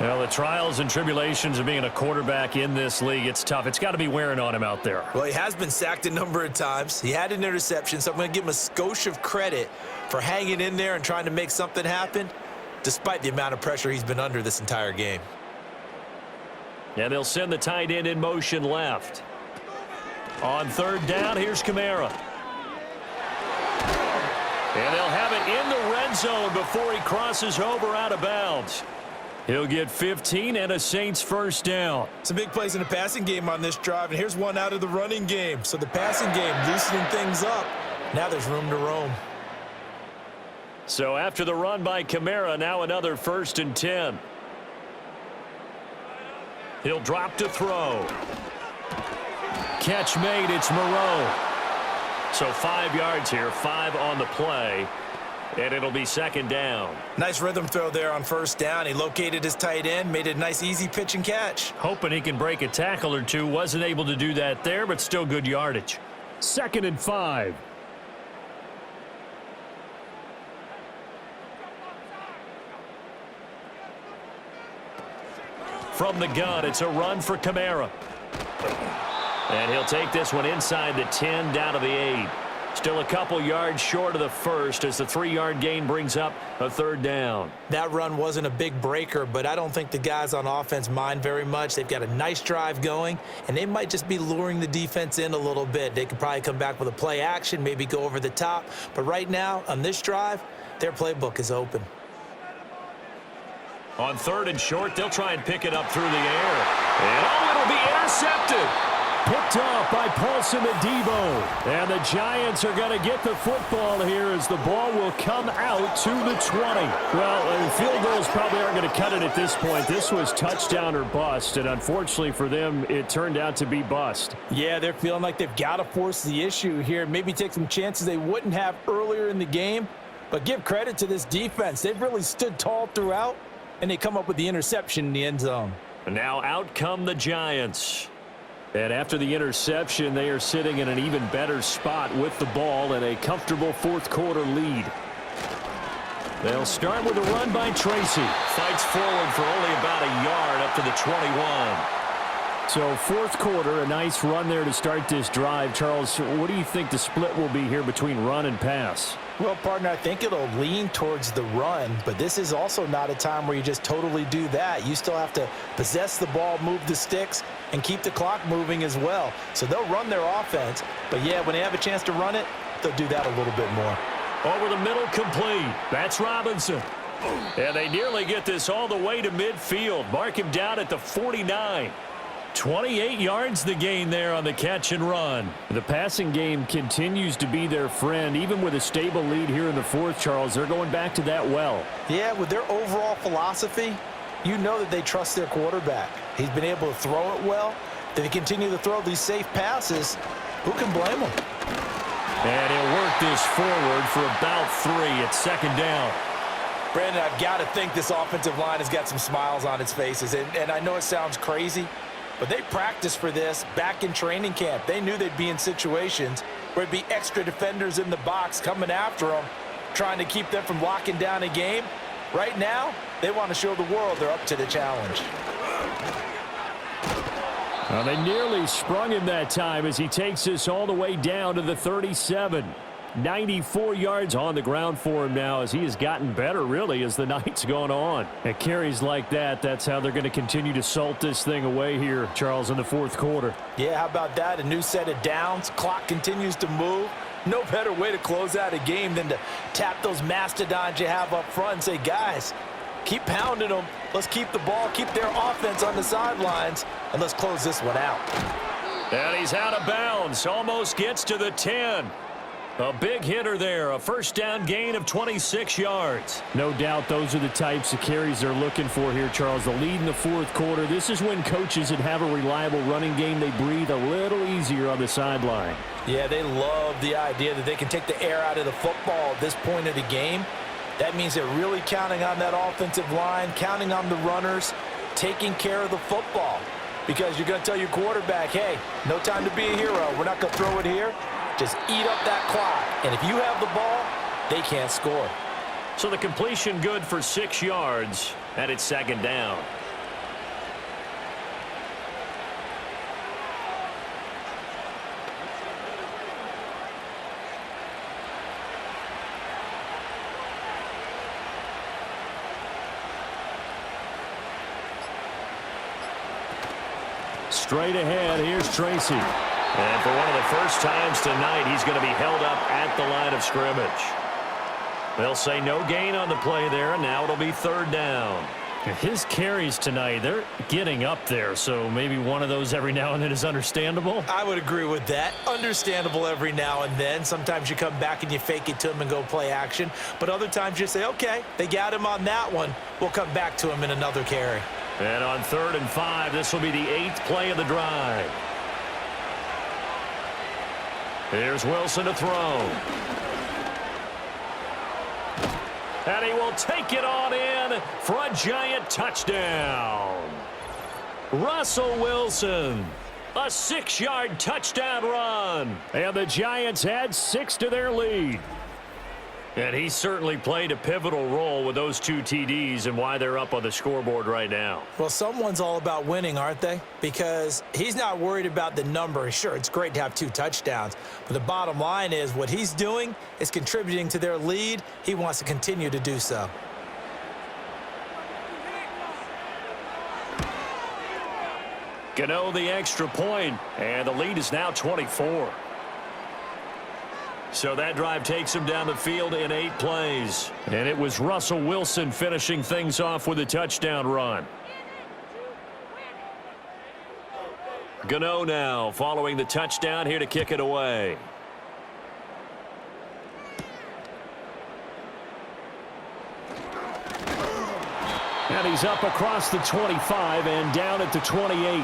Well, the trials and tribulations of being a quarterback in this league, it's tough. It's got to be wearing on him out there. Well, he has been sacked a number of times. He had an interception, so I'm going to give him a skosh of credit for hanging in there and trying to make something happen, despite the amount of pressure he's been under this entire game. And they'll send the tight end in motion left. On third down, here's Kamara. And they'll have it in the red zone before he crosses over out of bounds. He'll get 15 and a Saints first down. Some big plays in the passing game on this drive, and here's one out of the running game. So the passing game loosening things up. Now there's room to roam. So after the run by Kamara, now another 1st and 10. He'll drop to throw. Catch made, it's Moreau. So 5 yards here, 5 on the play. And it'll be second down. Nice rhythm throw there on first down. He located his tight end, made it a nice easy pitch and catch. Hoping he can break a tackle or two. Wasn't able to do that there, but still good yardage. 2nd and 5. From the gun, it's a run for Kamara. And he'll take this one inside the 10, down to the 8. Still a couple yards short of the first as the 3-yard gain brings up a third down. That run wasn't a big breaker, but I don't think the guys on offense mind very much. They've got a nice drive going, and they might just be luring the defense in a little bit. They could probably come back with a play action, maybe go over the top. But right now, on this drive, their playbook is open. On 3rd and short, they'll try and pick it up through the air. And it'll be intercepted. Picked off by Paulson Adebo. And the Giants are going to get the football here as the ball will come out to the 20. Well, field goals probably aren't going to cut it at this point. This was touchdown or bust, and unfortunately for them, it turned out to be bust. Yeah, they're feeling like they've got to force the issue here. Maybe take some chances they wouldn't have earlier in the game. But give credit to this defense. They've really stood tall throughout, and they come up with the interception in the end zone. And now out come the Giants. And after the interception, they are sitting in an even better spot with the ball and a comfortable fourth quarter lead. They'll start with a run by Tracy. Fights forward for only about a yard up to the 21. So fourth quarter, a nice run there to start this drive. Charles, what do you think the split will be here between run and pass? Well, partner, I think it'll lean towards the run, but this is also not a time where you just totally do that. You still have to possess the ball, move the sticks, and keep the clock moving as well. So they'll run their offense, but yeah, when they have a chance to run it, they'll do that a little bit more. Over the middle, complete. That's Robinson. And they nearly get this all the way to midfield. Mark him down at the 49. 28 yards the gain there on the catch and run. The passing game continues to be their friend. Even with a stable lead here in the fourth, Charles, they're going back to that well. Yeah, with their overall philosophy, you know that they trust their quarterback. He's been able to throw it well. If they continue to throw these safe passes, who can blame them? And he'll work this forward for about 3 at second down. Brandon, I've got to think this offensive line has got some smiles on its faces. And I know it sounds crazy, but they practiced for this back in training camp. They knew they'd be in situations where it'd be extra defenders in the box coming after them, trying to keep them from locking down a game. Right now, they want to show the world they're up to the challenge. Well, they nearly sprung him that time as he takes this all the way down to the 37. 94 yards on the ground for him now as he has gotten better, really, as the night's gone on. At carries like that, that's how they're going to continue to salt this thing away here, Charles, in the fourth quarter. Yeah, how about that? A new set of downs. Clock continues to move. No better way to close out a game than to tap those mastodons you have up front and say, guys, keep pounding them. Let's keep the ball, keep their offense on the sidelines, and let's close this one out. And he's out of bounds. Almost gets to the 10. A big hitter there, a first down gain of 26 yards. No doubt those are the types of carries they're looking for here, Charles. The lead in the fourth quarter. This is when coaches that have a reliable running game, they breathe a little easier on the sideline. Yeah, they love the idea that they can take the air out of the football at this point of the game. That means they're really counting on that offensive line, counting on the runners, taking care of the football. Because you're going to tell your quarterback, hey, no time to be a hero. We're not going to throw it here. Just eat up that clock. And if you have the ball, they can't score. So the completion good for 6 yards, and it's second down. Straight ahead, here's Tracy. And for one of the first times tonight, he's going to be held up at the line of scrimmage. They'll say no gain on the play there, and now it'll be third down. His carries tonight, they're getting up there, so maybe one of those every now and then is understandable. I would agree with that. Understandable every now and then. Sometimes you come back and you fake it to him and go play action. But other times you say, okay, they got him on that one. We'll come back to him in another carry. And on 3rd and 5, this will be the 8th play of the drive. Here's Wilson to throw. And he will take it on in for a giant touchdown. Russell Wilson, a 6-yard touchdown run. And the Giants add 6 to their lead. And he certainly played a pivotal role with those 2 TDs and why they're up on the scoreboard right now. Well, someone's all about winning, aren't they? Because he's not worried about the number. Sure, it's great to have 2 touchdowns. But the bottom line is what he's doing is contributing to their lead. He wants to continue to do so. Gano the extra point, and the lead is now 24. So that drive takes him down the field in 8 plays. And it was Russell Wilson finishing things off with a touchdown run. Gano now following the touchdown here to kick it away. And he's up across the 25 and down at the 28.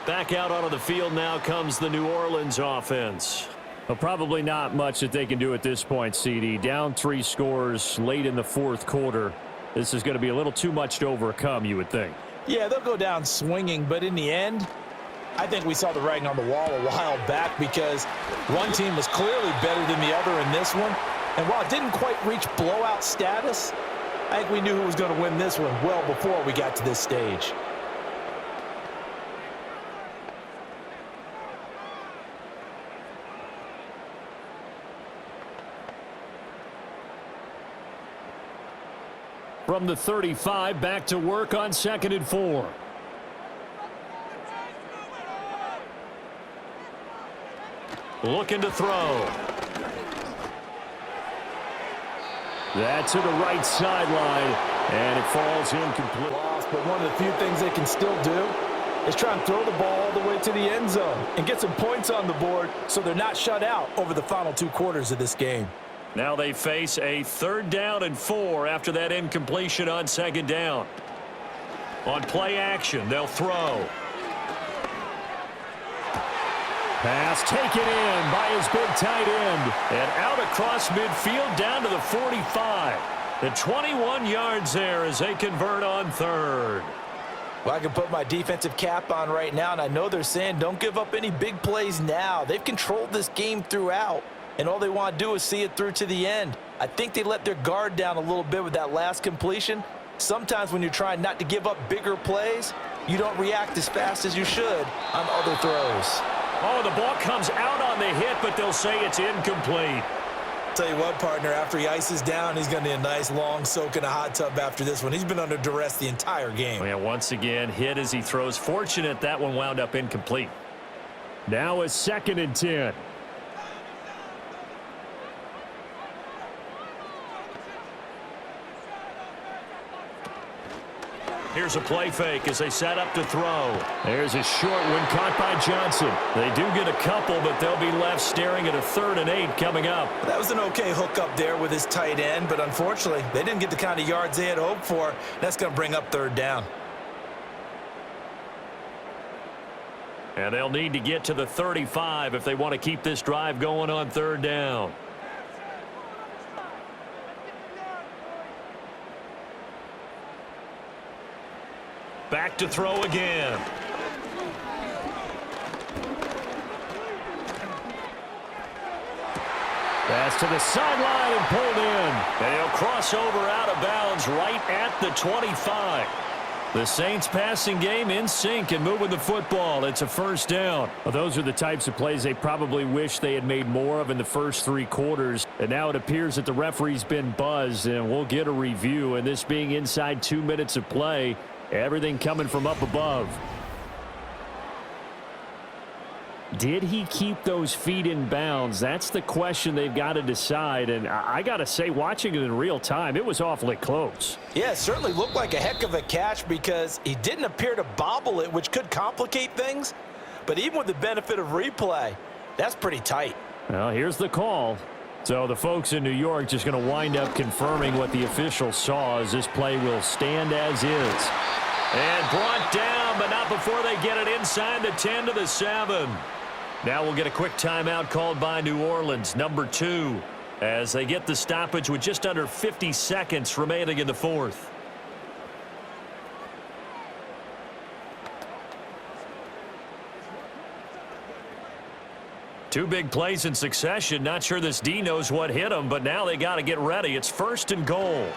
Back out onto the field now comes the New Orleans offense. Well, probably not much that they can do at this point, CD. Down 3 scores late in the fourth quarter. This is going to be a little too much to overcome, you would think. Yeah, they'll go down swinging, but in the end, I think we saw the writing on the wall a while back because one team was clearly better than the other in this one. And while it didn't quite reach blowout status, I think we knew who was going to win this one well before we got to this stage. From the 35, back to work on 2nd and 4. Looking to throw. That's to the right sideline, and it falls incomplete. But one of the few things they can still do is try and throw the ball all the way to the end zone and get some points on the board so they're not shut out over the final 2 quarters of this game. Now they face a 3rd down and 4 after that incompletion on 2nd down. On play action, they'll throw. Pass taken in by his big tight end. And out across midfield down to the 45. The 21 yards there as they convert on 3rd. Well, I can put my defensive cap on right now, and I know they're saying don't give up any big plays now. They've controlled this game throughout, and all they want to do is see it through to the end. I think they let their guard down a little bit with that last completion. Sometimes when you're trying not to give up bigger plays, you don't react as fast as you should on other throws. Oh, the ball comes out on the hit, but they'll say it's incomplete. Tell you what, partner, after he ices down, he's going to need a nice long soak in a hot tub after this one. He's been under duress the entire game. Yeah, once again, hit as he throws. Fortunate that one wound up incomplete. Now it's 2nd and 10. Here's a play fake as they set up to throw. There's a short one caught by Johnson. They do get a couple, but they'll be left staring at a 3rd and 8 coming up. That was an okay hook up there with his tight end, but unfortunately, they didn't get the kind of yards they had hoped for. That's going to bring up 3rd down. And they'll need to get to the 35 if they want to keep this drive going on 3rd down. Back to throw again. Pass to the sideline and pulled in. And he'll cross over out of bounds right at the 25. The Saints passing game in sync and moving the football. It's a 1st down. Well, those are the types of plays they probably wish they had made more of in the first 3 quarters. And now it appears that the referee's been buzzed, and we'll get a review. And this being inside 2 minutes of play, everything coming from up above. Did he keep those feet in bounds? That's the question they've got to decide. And I got to say, watching it in real time, it was awfully close. Yeah, it certainly looked like a heck of a catch because he didn't appear to bobble it, which could complicate things. But even with the benefit of replay, that's pretty tight. Well, here's the call. So the folks in New York just going to wind up confirming what the official saw as this play will stand as is. And brought down, but not before they get it inside the 10 to the 7. Now we'll get a quick timeout called by New Orleans, number 2, as they get the stoppage with just under 50 seconds remaining in the 4th. Two big plays in succession. Not sure this D knows what hit him, but now they got to get ready. It's 1st and goal.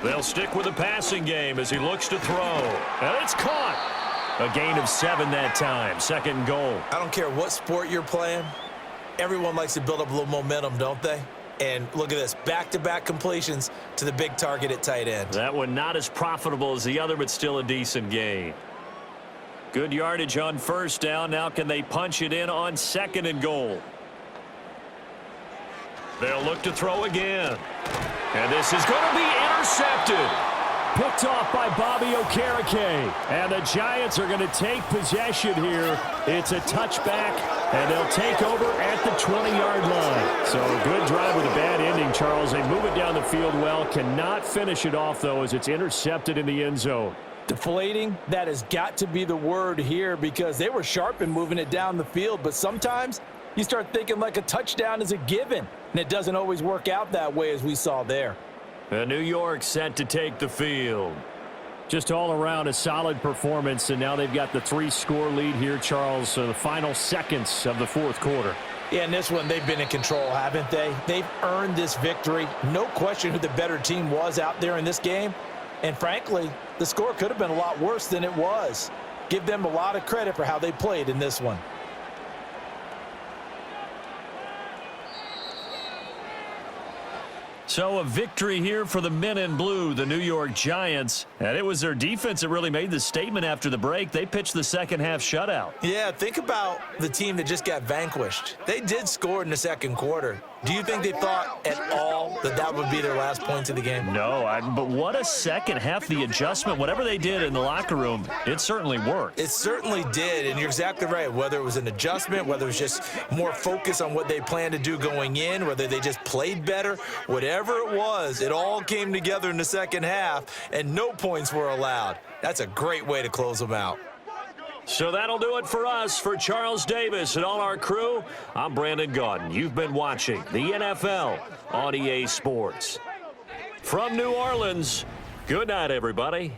They'll stick with the passing game as he looks to throw. And it's caught. A gain of 7 that time. 2nd and goal. I don't care what sport you're playing. Everyone likes to build up a little momentum, don't they? And look at this. Back-to-back completions to the big target at tight end. That one not as profitable as the other, but still a decent gain. Good yardage on 1st down. Now can they punch it in on 2nd and goal? They'll look to throw again. And this is going to be intercepted. Picked off by Bobby Okereke. And the Giants are going to take possession here. It's a touchback, and they'll take over at the 20-yard line. So a good drive with a bad ending, Charles. They move it down the field well. Cannot finish it off, though, as it's intercepted in the end zone. Deflating, that has got to be the word here because they were sharp in moving it down the field. But sometimes you start thinking like a touchdown is a given, and it doesn't always work out that way as we saw there. New York set to take the field. Just all around a solid performance, and now they've got the 3-score lead here, Charles. So the final seconds of the fourth quarter. Yeah, in this one, they've been in control, haven't they? They've earned this victory. No question who the better team was out there in this game. And frankly, the score could have been a lot worse than it was. Give them a lot of credit for how they played in this one. So a victory here for the men in blue, the New York Giants. And it was their defense that really made the statement after the break. They pitched the second half shutout. Yeah, think about the team that just got vanquished. They did score in the second quarter. Do you think they thought at all that that would be their last points of the game? No, but what a second half. The adjustment, whatever they did in the locker room, it certainly worked. It certainly did, and you're exactly right. Whether it was an adjustment, whether it was just more focus on what they planned to do going in, whether they just played better, whatever it was, it all came together in the second half, and no points were allowed. That's a great way to close them out. So that'll do it for us. For Charles Davis and all our crew, I'm Brandon Gaudin. You've been watching the NFL on EA Sports. From New Orleans, good night, everybody.